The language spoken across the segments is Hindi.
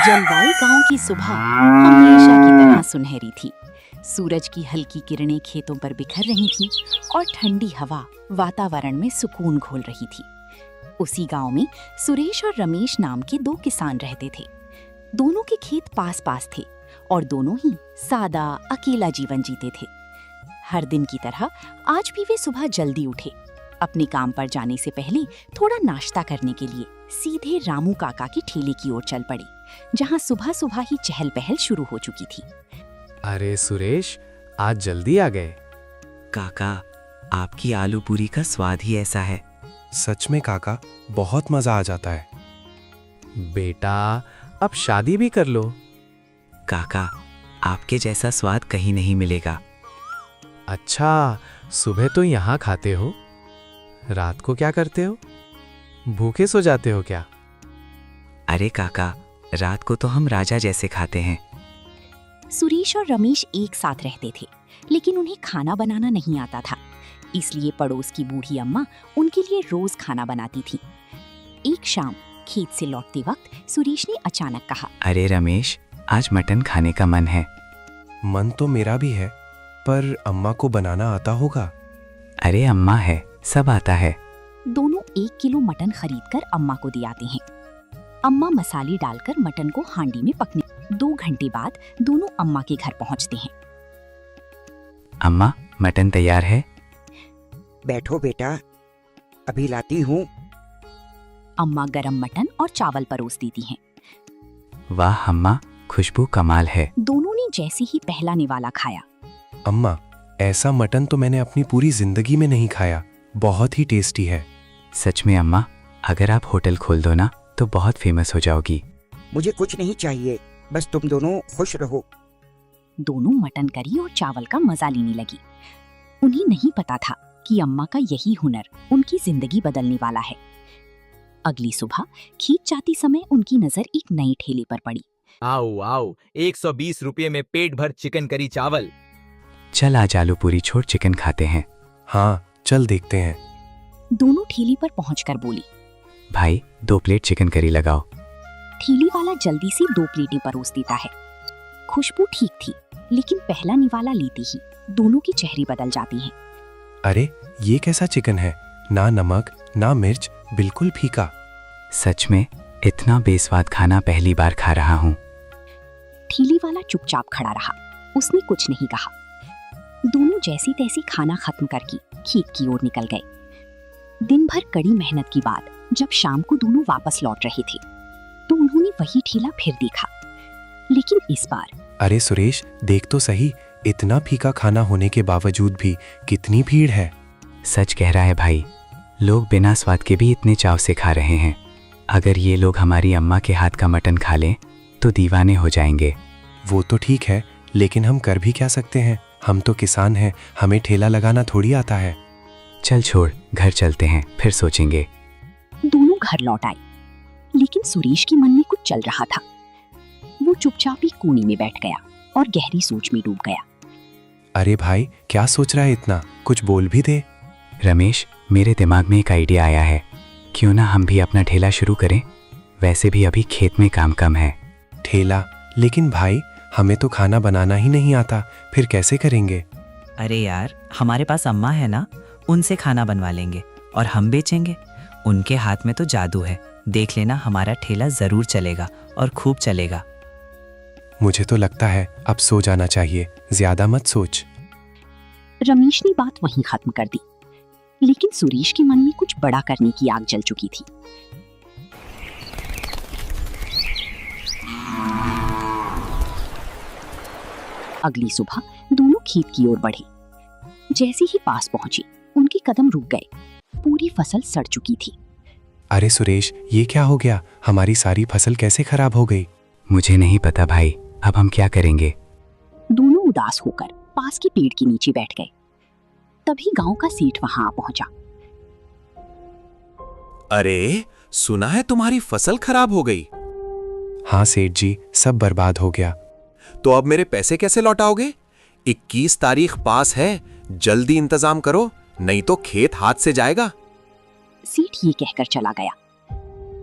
जलवाई गांव की सुबह हमेशा की तरह सुनहरी थी। सूरज की हल्की किरणें खेतों पर बिखर रही थीं और ठंडी हवा वातावरण में सुकून घोल रही थी। उसी गांव में सुरेश और रमेश नाम के दो किसान रहते थे। दोनों के खेत पास पास थे और दोनों ही सादा अकेला जीवन जीते थे। हर दिन की तरह आज भी वे सुबह जल्दी उठे। अपने काम पर जाने से पहले थोड़ा नाश्ता करने के लिए सीधे रामू काका की ठेले की ओर चल पड़े, जहां सुबह सुबह ही चहल पहल शुरू हो चुकी थी। अरे सुरेश, आज जल्दी आ गए। काका, आपकी आलू पूरी का स्वाद ही ऐसा है। सच में काका, बहुत मजा आ जाता है। बेटा, अब शादी भी कर लो। काका, आपके जैसा स्वाद कहीं नहीं मिलेगा। अच्छा, सुबह तो यहाँ खाते हो, रात को क्या करते हो? भूखे सो जाते हो क्या? अरे काका, रात को तो हम राजा जैसे खाते हैं। सुरेश और रमेश एक साथ रहते थे, लेकिन उन्हें खाना बनाना नहीं आता था। इसलिए पड़ोस की बूढ़ी अम्मा उनके लिए रोज खाना बनाती थी। एक शाम खेत से लौटते वक्त सुरेश ने अचानक कहा, अरे रमेश, आज मटन खाने का मन है। मन तो मेरा भी है, पर अम्मा को बनाना आता होगा? अरे अम्मा है, सब आता है। दोनों 1 किलो मटन खरीदकर अम्मा को दे आते हैं। अम्मा मसाले डालकर मटन को हांडी में पकने 2 घंटे बाद दोनों अम्मा के घर पहुंचते हैं। अम्मा, मटन तैयार है। बैठो बेटा, अभी लाती हूँ। अम्मा गरम मटन और चावल परोस देती हैं। वाह अम्मा, खुशबू कमाल है। दोनों ने जैसे ही पहला निवाला खाया, अम्मा, ऐसा मटन तो मैंने अपनी पूरी जिंदगी में नहीं खाया। बहुत ही टेस्टी है। सच में अम्मा, अगर आप होटल खोल दो ना तो बहुत फेमस हो जाओगी। मुझे कुछ नहीं चाहिए, बस तुम दोनों खुश रहो। दोनों मटन करी और चावल का मजा लेने लगी। उन्हें नहीं पता था कि अम्मा का यही हुनर उनकी जिंदगी बदलने वाला है। अगली सुबह खेत जाती समय उनकी नजर एक नए ठेले पर पड़ी। आओ आओ, 120 रुपये में पेट भर चिकन करी चावल। चल आज आलू पूरी छोड़ चिकन खाते हैं। हाँ, चल देखते हैं। दोनों ठेले पर पहुंचकर बोली, भाई 2 प्लेट चिकन करी लगाओ। ठेले वाला जल्दी से 2 प्लेटें परोस देता है। खुशबू ठीक थी, लेकिन पहला निवाला लेते ही दोनों के चेहरे बदल जाते हैं। अरे, ये कैसा चिकन है? ना नमक, ना मिर्च, बिल्कुल फीका। सच में इतना बेस्वाद खाना पहली बार खा रहा हूँ। ठेले वाला चुपचाप खड़ा रहा, उसने कुछ नहीं कहा। दोनों जैसे तैसे खाना खत्म करके खेत की ओर निकल गए। दिन भर कड़ी मेहनत के बाद जब शाम को दोनों वापस लौट रहे थे तो उन्होंने वही ठेला फिर देखा, लेकिन इस बार। अरे सुरेश, देख तो सही, इतना फीका खाना होने के बावजूद भी कितनी भीड़ है। सच कह रहा है भाई, लोग बिना स्वाद के भी इतने चाव से खा रहे हैं। अगर ये लोग हमारी अम्मा के हाथ का मटन खा लें तो दीवाने हो जाएंगे। वो तो ठीक है, लेकिन हम कर भी क्या सकते हैं? हम तो किसान हैं, हमें ठेला लगाना थोड़ी आता है। चल छोड़, घर चलते हैं, फिर सोचेंगे। दोनों घर लौट आए, लेकिन सुरेश के मन में कुछ चल रहा था। वो चुपचाप ही कोने में बैठ गया और गहरी सोच में डूब गया। अरे भाई, क्या सोच रहा है इतना? कुछ बोल भी दे। रमेश, मेरे दिमाग में एक आइडिया आया है। क्यों ना हम भी अपना ठेला शुरू करें? वैसे भी अभी खेत में काम कम है। ठेला? लेकिन भाई, हमें तो खाना बनाना ही नहीं आता, फिर कैसे करेंगे? अरे यार, हमारे पास अम्मा है ना, उनसे खाना बनवा लेंगे और हम बेचेंगे। उनके हाथ में तो जादू है। देख लेना, हमारा ठेला जरूर चलेगा और खूब चलेगा। मुझे तो लगता है अब सो जाना चाहिए, ज्यादा मत सोच। रमेश ने बात वहीं खत्म कर दी, लेकिन सुरेश के मन में कुछ बड़ा करने की आग जल चुकी थी। अगली सुबह दोनों खेत की ओर बढ़े। जैसे ही पास पहुंचे, उनके कदम रुक गए। पूरी फसल सड़ चुकी थी। अरे सुरेश, ये क्या हो गया? हमारी सारी फसल कैसे खराब हो गई? मुझे नहीं पता भाई, अब हम क्या करेंगे? दोनों उदास होकर पास के पेड़ के नीचे बैठ गए। तभी गांव का सेठ वहां आ पहुंचा। अरे, सुना है तुम्हारी फसल खराब हो गई? हाँ सेठ जी, सब बर्बाद हो गया। तो अब मेरे पैसे कैसे लौटाओगे? 21 तारीख पास है, जल्दी इंतजाम करो, नहीं तो खेत हाथ से जाएगा। सेठ ये कहकर चला गया।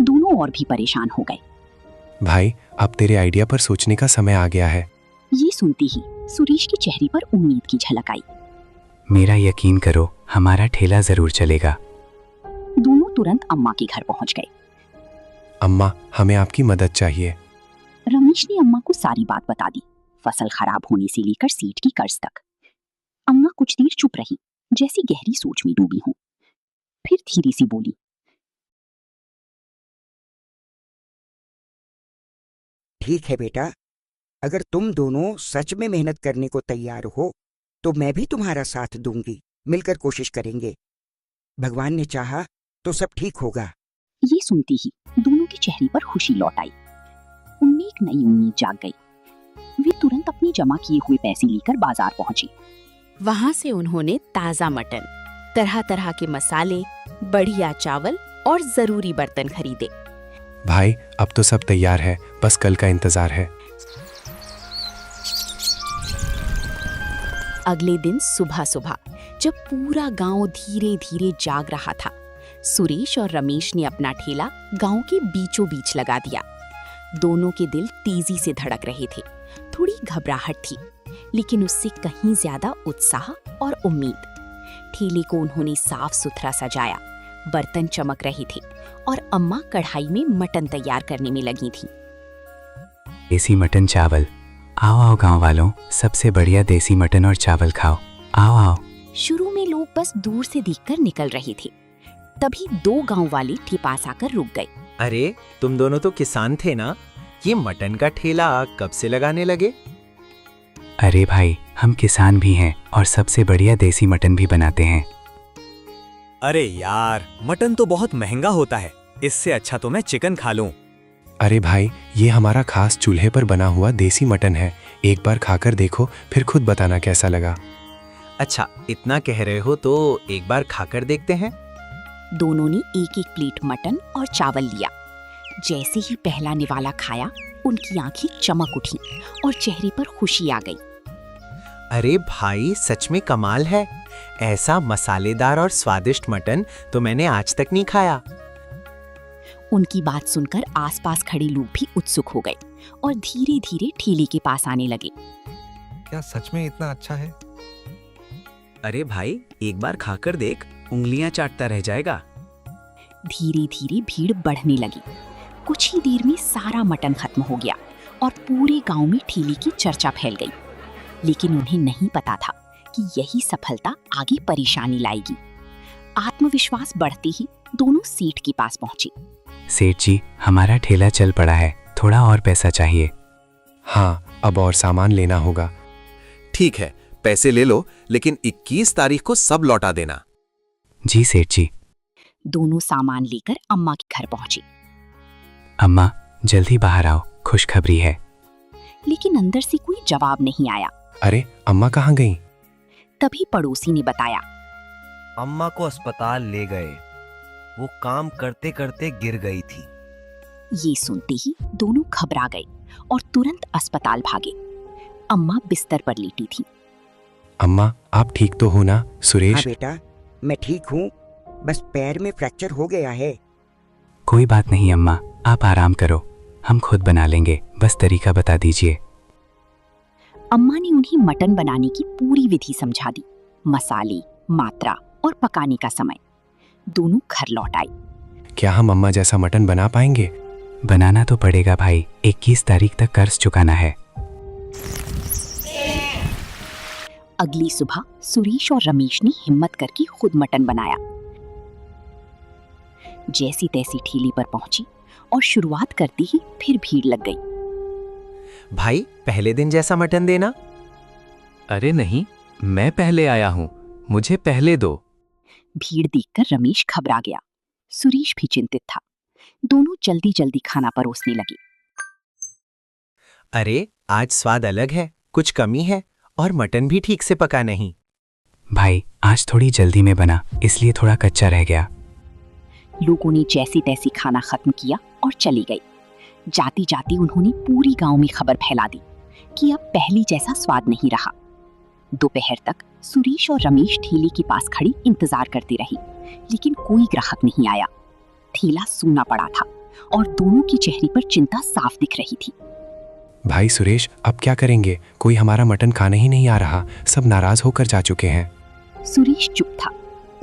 दोनों और भी परेशान हो गए। भाई अब तेरे आइडिया पर सोचने का समय आ गया है। ये सुनते ही सुरेश के चेहरे पर उम्मीद की झलक आई। मेरा यकीन करो, हमारा ठेला जरूर चलेगा। दोनों तुरंत अम्मा के घर पहुंच गए। अम्मा, हमें आपकी मदद चाहिए। रमेश ने अम्मा को सारी बात बता दी, फसल खराब होने से लेकर सीट की कर्ज तक। अम्मा कुछ देर चुप रही, जैसी गहरी सोच में डूबी हों। फिर धीरे से बोली, ठीक है बेटा, अगर तुम दोनों सच में मेहनत करने को तैयार हो तो मैं भी तुम्हारा साथ दूंगी। मिलकर कोशिश करेंगे। भगवान ने चाहा तो सब ठीक होगा। ये सुनते ही दोनों के चेहरे पर खुशी लौट आई। उनमें एक नई उम्मीद जाग गई। वे तुरंत अपने जमा किए हुए पैसे लेकर बाजार पहुंचे। वहां से उन्होंने ताजा मटन, तरह तरह के मसाले, बढ़िया चावल और जरूरी बर्तन खरीदे। भाई अब तो सब तैयार है, बस कल का इंतजार है। अगले दिन सुबह सुबह जब पूरा गांव धीरे धीरे जाग रहा था, सुरेश और रमेश ने अपना ठेला गांव के बीचों बीच लगा दिया। दोनों के दिल तेजी से धड़क रहे थे। थोड़ी घबराहट थी, लेकिन उससे कहीं ज्यादा उत्साह और उम्मीद। ठेले को उन्होंने साफ सुथरा सजाया, बर्तन चमक रहे थे और अम्मा कढ़ाई में मटन तैयार करने में लगी थी। देसी मटन चावल, आओ आओ गांव वालों, सबसे बढ़िया देसी मटन और चावल खाओ, आओ आओ। शुरू में लोग बस दूर से देखकर निकल रहे थे, तभी दो गांव वाले ठेपास आकर रुक गए। अरे तुम दोनों तो किसान थे ना, ये मटन का ठेला कब से लगाने लगे? अरे भाई, हम किसान भी हैं और सबसे बढ़िया देसी मटन भी बनाते हैं। अरे यार, मटन तो बहुत महंगा होता है, इससे अच्छा तो मैं चिकन खा लूं। अरे भाई, ये हमारा खास चूल्हे पर बना हुआ देसी मटन है, एक बार खाकर देखो, फिर खुद बताना कैसा लगा। अच्छा, इतना कह रहे हो तो एक बार खाकर देखते हैं। दोनों ने एक एक प्लेट मटन और चावल लिया। जैसे ही पहला निवाला खाया, उनकी आंखें चमक उठी और चेहरे पर खुशी आ गई। अरे भाई, सच में कमाल है। ऐसा मसालेदार और स्वादिष्ट मटन तो मैंने आज तक नहीं खाया। उनकी बात सुनकर आसपास खड़े लोग भी उत्सुक हो गए और धीरे धीरे ठेले के पास आने लगे। क्या सच में इतना अच्छा है? अरे भाई, एक बार खाकर देख, उंगलियां चाटता रह जाएगा। धीरे धीरे भीड़ बढ़ने लगी। कुछ ही देर में सारा मटन खत्म हो गया और पूरे गांव में ठेले की चर्चा फैल गई। लेकिन उन्हें नहीं पता था कि यही सफलता आगे परेशानी लाएगी। आत्मविश्वास बढ़ते ही दोनों सेठ के पास पहुंचे। सेठ जी, हमारा ठेला चल पड़ा है, थोड़ा और पैसा चाहिए। हाँ, अब और सामान लेना होगा। ठीक है, पैसे ले लो, लेकिन 21 तारीख को सब लौटा देना। जी सेठ जी। दोनों सामान लेकर अम्मा के घर पहुंचे। अम्मा, जल्दी बाहर आओ, खुशखबरी है। लेकिन अंदर से कोई जवाब नहीं आया। अरे अम्मा कहाँ गईं? तभी पड़ोसी ने बताया, अम्मा को अस्पताल ले गए, वो काम करते करते गिर गई थी। ये सुनते ही दोनों घबरा गए और तुरंत अस्पताल भागे। अम्मा बिस्तर पर लेटी थी। अम्मा, आप ठीक तो हो ना? सुरेश? हाँ बेटा, मैं ठीक हूँ, बस पैर में फ्रैक्चर हो गया है। कोई बात नहीं अम्मा, आप आराम करो, हम खुद बना लेंगे, बस तरीका बता दीजिए। अम्मा ने उन्हें मटन बनाने की पूरी विधि समझा दी, मसाले, मात्रा और पकाने का समय। दोनों घर लौट आए। क्या हम अम्मा जैसा मटन बना पाएंगे? बनाना तो पड़ेगा भाई, 21 तारीख तक कर्ज चुकाना है। अगली सुबह सुरेश और रमेश ने हिम्मत करके खुद मटन बनाया। जैसी तैसी ठेले पर पहुंची और शुरुआत करते ही फिर भीड़ लग गई। भाई, पहले दिन जैसा मटन देना। अरे नहीं, मैं पहले आया हूँ, मुझे पहले दो। भीड़ देखकर रमेश घबरा गया। सुरेश भी चिंतित था। दोनों जल्दी जल्दी खाना परोसने लगे। अरे, आज स्वाद अलग है, कुछ कमी है और मटन भी ठीक से पका नहीं। भाई, आज थोड़ी जल्दी में बना, इसलिए थोड़ा कच्चा रह गया। लोगों ने जैसी तैसी खाना खत्म किया और चले गए। जाते जाते उन्होंने पूरी गांव में खबर फैला दी कि अब पहली जैसा स्वाद नहीं रहा। दोपहर तक सुरेश और रमेश ठेले के पास खड़े इंतजार करते रहे, लेकिन कोई ग्राहक नहीं आया। ठेला सूना पड़ा था और दोनों के चेहरे पर चिंता साफ दिख रही थी। भाई सुरेश, अब क्या करेंगे? कोई हमारा मटन खाने ही नहीं आ रहा, सब नाराज होकर जा चुके हैं। सुरेश चुप था,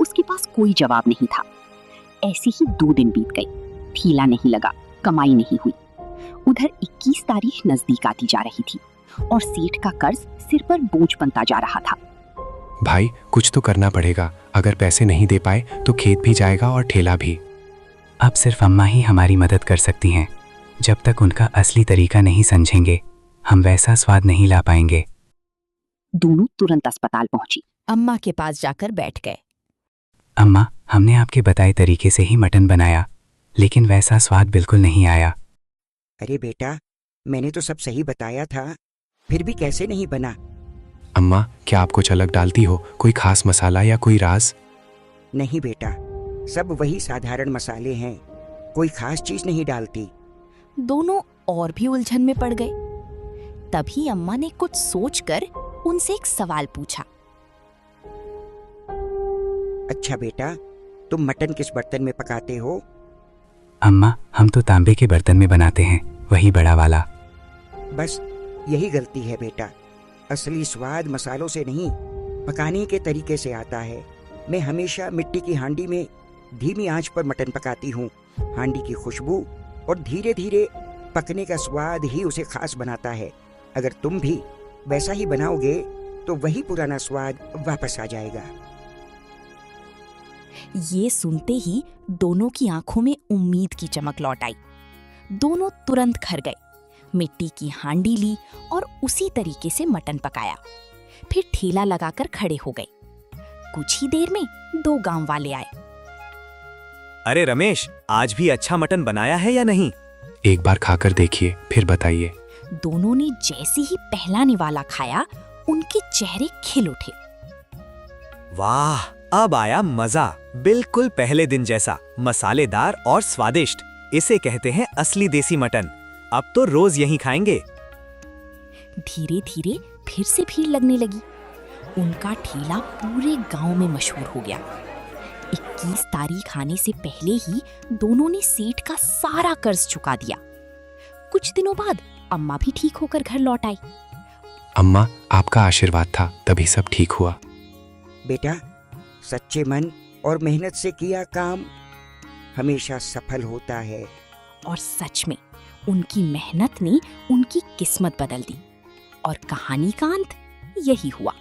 उसके पास कोई जवाब नहीं था। ऐसे ही 2 दिन बीत गए, ठेला नहीं लगा, कमाई नहीं हुई। उधर 21 तारीख नजदीक आती जा रही थी और सेठ का कर्ज सिर पर बोझ बनता जा रहा था। भाई कुछ तो करना पड़ेगा, अगर पैसे नहीं दे पाए तो खेत भी जाएगा और ठेला भी। अब सिर्फ अम्मा ही हमारी मदद कर सकती हैं। जब तक उनका असली तरीका नहीं समझेंगे, हम वैसा स्वाद नहीं ला पाएंगे। दोनों तुरंत अस्पताल पहुंची। अम्मा के पास जाकर बैठ गए। अम्मा, हमने आपके बताए तरीके से ही मटन बनाया, लेकिन वैसा स्वाद बिल्कुल नहीं आया। अरे बेटा, मैंने तो सब सही बताया था, फिर भी कैसे नहीं बना? अम्मा, क्या आप कुछ अलग डालती हो? कोई खास मसाला या कोई राज? नहीं बेटा, सब वही साधारण मसाले हैं, कोई खास चीज नहीं डालती। दोनों और भी उलझन में पड़ गए। तभी अम्मा ने कुछ सोचकर उनसे एक सवाल पूछा। अच्छा बेटा, तुम मटन किस बर्तन में पकाते हो? अम्मा, हम तो तांबे के बर्तन में बनाते हैं, वही बड़ा वाला। बस यही गलती है बेटा, असली स्वाद मसालों से नहीं, पकाने के तरीके से आता है। मैं हमेशा मिट्टी की हांडी में धीमी आंच पर मटन पकाती हूँ। हांडी की खुशबू और धीरे धीरे पकने का स्वाद ही उसे खास बनाता है। अगर तुम भी वैसा ही बनाओगे तो वही पुराना स्वाद वापस आ जाएगा। ये सुनते ही दोनों की आंखों में उम्मीद की चमक लौट आई। दोनों तुरंत घर गए, मिट्टी की हांडी ली और उसी तरीके से मटन पकाया। फिर ठेला लगाकर खड़े हो गए। कुछ ही देर में 2 गांव वाले आए। अरे रमेश, आज भी अच्छा मटन बनाया है या नहीं? एक बार खाकर देखिए, फिर बताइए। दोनों ने जैसे ही पहला निवाला खाया, उनके चेहरे खिल उठे। वाह, अब आया मजा, बिल्कुल पहले दिन जैसा, मसालेदार और स्वादिष्ट। इसे कहते हैं असली देसी मटन। अब तो रोज यही खाएंगे। धीरे धीरे फिर से भीड़ लगने लगी। उनका ठेला पूरे गांव में मशहूर हो गया। 21 तारीख आने से पहले ही दोनों ने सेठ का सारा कर्ज चुका दिया। कुछ दिनों बाद अम्मा भी ठीक होकर घर लौट आई। अम्मा, आपका आशीर्वाद था, तभी सब ठीक हुआ। बेटा, सच्चे मन और मेहनत से किया काम हमेशा सफल होता है। और सच में उनकी मेहनत ने उनकी किस्मत बदल दी और कहानी का अंत यही हुआ।